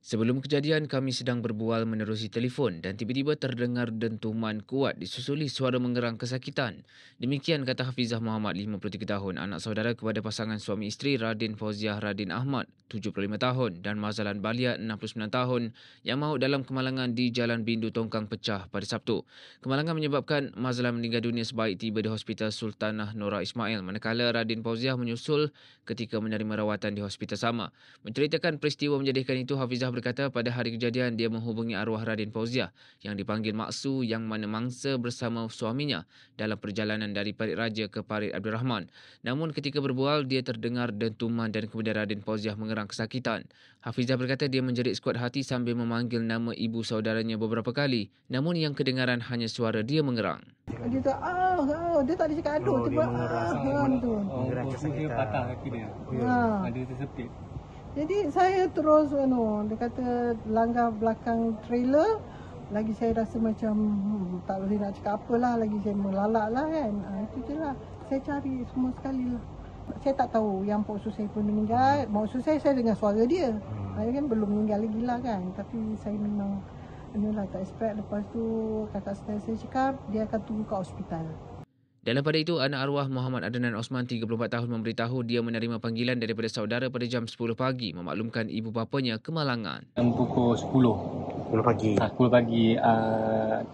Sebelum kejadian, kami sedang berbual menerusi telefon dan tiba-tiba terdengar dentuman kuat disusuli suara mengerang kesakitan. Demikian kata Hafizah Muhammad, 53 tahun, anak saudara kepada pasangan suami isteri Radin Fauziah Radin Ahmad, 75 tahun dan Mazalan Balia, 69 tahun yang maut dalam kemalangan di Jalan Bindu Tongkang pecah pada Sabtu. Kemalangan menyebabkan Mazalan meninggal dunia sebaik tiba di Hospital Sultanah Nora Ismail, manakala Radin Fauziah menyusul ketika menerima rawatan di hospital sama. Menceritakan peristiwa menjadikan itu, Hafizah berkata pada hari kejadian dia menghubungi arwah Radin Fauziah yang dipanggil Maksu yang mana mangsa bersama suaminya dalam perjalanan dari Parit Raja ke Parit Abdul Rahman. Namun ketika berbual, dia terdengar dentuman dan kemudian Radin Fauziah mengerang kesakitan. Hafizah berkata dia menjerit sekuat hati sambil memanggil nama ibu saudaranya beberapa kali. Namun yang kedengaran hanya suara dia mengerang. Dia tak dia tak ada cakap aduh, Dia mengerang tu. mengerang kesakitan. Patah kaki dia. Ada tersepit. Jadi saya terus dia kata langgar belakang trailer. Lagi saya rasa macam tak boleh nak cakap apalah, lagi saya melalak lah kan. Itu je lah. Saya cari semua sekali lah. Saya tak tahu yang Pak Usus saya pun meninggal. Mak Usus saya dengar suara dia. Saya kan belum meninggal lagi lah kan. Tapi saya memang tak expect. Lepas tu kakak saya cakap dia akan tunggu kat hospital. Dalam pada itu, anak arwah Muhammad Adnan Osman, 34 tahun, memberitahu dia menerima panggilan daripada saudara pada jam 10 pagi memaklumkan ibu bapanya kemalangan. Jam pukul 10. 10 pagi. 10 pagi.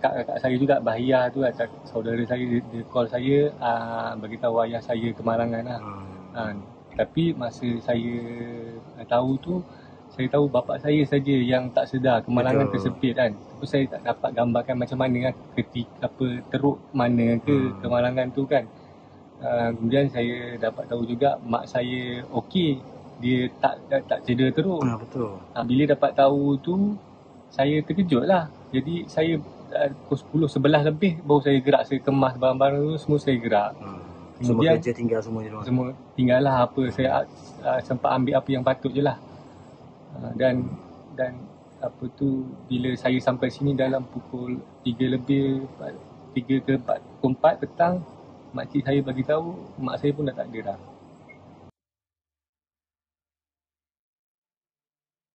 Kakak saya juga, Bahia tu, saudara saya, dia call saya, beritahu ayah saya kemalangan lah. Tapi masa saya tahu tu, saya tahu bapa saya saja yang tak sedar, kemalangan tersepit kan. Tapi saya tak dapat gambarkan macam mana ketika teruk mana ke kemalangan tu kan. Kemudian saya dapat tahu juga mak saya okey, dia tak cedera teruk. Betul. Bila dapat tahu tu, saya terkejut lah. Jadi saya pukul 10, 11 lebih baru saya gerak, saya kemas barang-barang tu semua saya gerak. Semua kerja tinggal semua je. Semua tinggal lah apa, saya sempat ambil apa yang patut je lah. Dan apa tu, bila saya sampai sini dalam pukul 3 lebih 3 ke 4 petang, makcik saya bagi tahu mak saya pun dah tak ada dah.